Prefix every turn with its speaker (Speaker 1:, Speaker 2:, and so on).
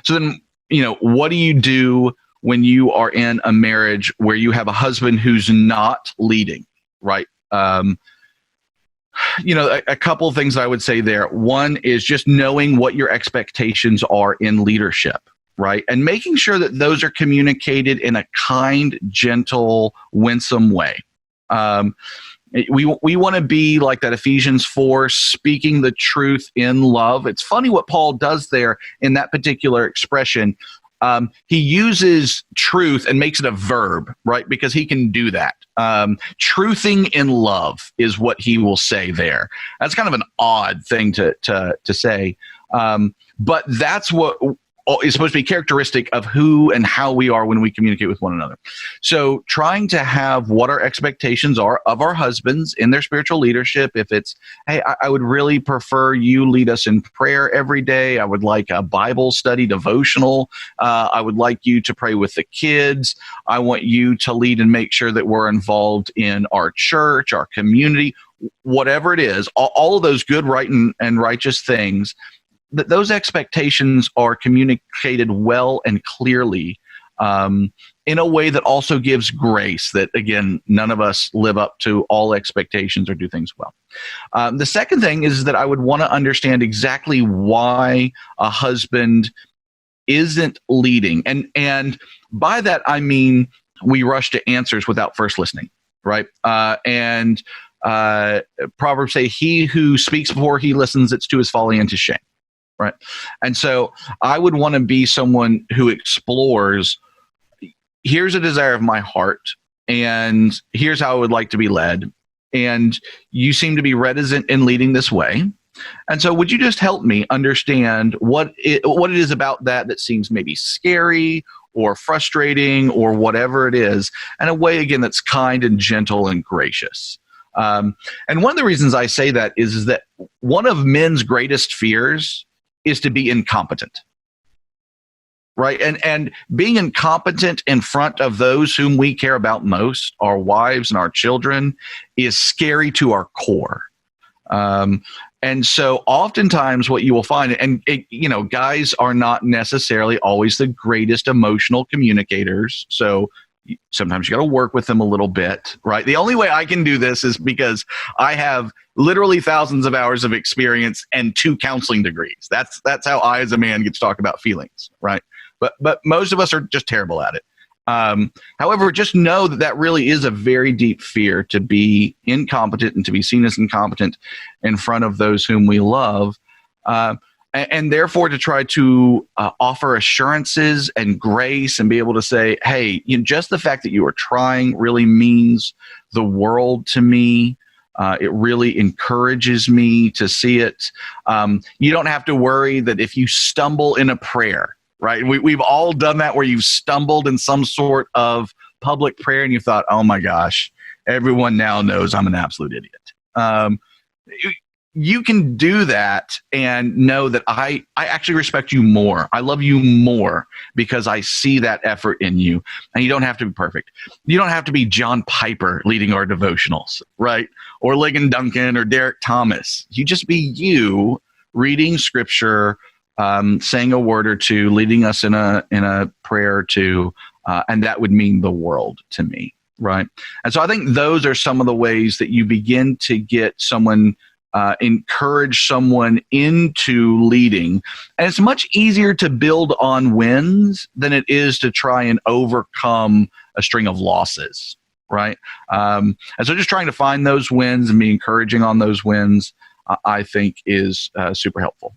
Speaker 1: So then, what do you do when you are in a marriage where you have a husband who's not leading, right? A couple of things I would say there. One is just knowing what your expectations are in leadership, right? And making sure that those are communicated in a kind, gentle, winsome way. We want to be like that Ephesians 4, speaking the truth in love. It's funny what Paul does there in that particular expression. He uses truth and makes it a verb, right? Because he can do that. Truthing in love is what he will say there. That's kind of an odd thing to say. But that's what is supposed to be characteristic of who and how we are when we communicate with one another. So trying to have what our expectations are of our husbands in their spiritual leadership. If it's, hey, I would really prefer you lead us in prayer every day. I would like a Bible study devotional. I would like you to pray with the kids. I want you to lead and make sure that we're involved in our church, our community, whatever it is, all of those good, right, and righteous things. That those expectations are communicated well and clearly in a way that also gives grace, that, again, none of us live up to all expectations or do things well. The second thing is that I would want to understand exactly why a husband isn't leading. And by that, I mean we rush to answers without first listening, right? Proverbs say, he who speaks before he listens, it's to his folly and to shame. Right. And so I would want to be someone who explores, here's a desire of my heart, and here's how I would like to be led. And you seem to be reticent in leading this way. And so would you just help me understand what it is about that seems maybe scary or frustrating or whatever it is, in a way, again, that's kind and gentle and gracious. And one of the reasons I say that is that one of men's greatest fears is to be incompetent, right? And being incompetent in front of those whom we care about most, our wives and our children, is scary to our core. And so oftentimes what you will find, guys are not necessarily always the greatest emotional communicators. So sometimes you got to work with them a little bit, right? The only way I can do this is because I have literally thousands of hours of experience and 2 counseling degrees. That's how I, as a man, get to talk about feelings, right? But most of us are just terrible at it. However, just know that really is a very deep fear, to be incompetent and to be seen as incompetent in front of those whom we love. And therefore, to try to offer assurances and grace and be able to say, hey, just the fact that you are trying really means the world to me. It really encourages me to see it. You don't have to worry that if you stumble in a prayer, right? We've all done that, where you've stumbled in some sort of public prayer and you thought, oh my gosh, everyone now knows I'm an absolute idiot. You can do that and know that I actually respect you more. I love you more because I see that effort in you. And you don't have to be perfect. You don't have to be John Piper leading our devotionals, right? Or Ligon Duncan or Derek Thomas. You just be you, reading scripture, saying a word or two, leading us in a prayer or two, and that would mean the world to me, right? And so I think those are some of the ways that you begin to get someone, encourage someone into leading. And it's much easier to build on wins than it is to try and overcome a string of losses, right? And so just trying to find those wins and be encouraging on those wins, I think is super helpful.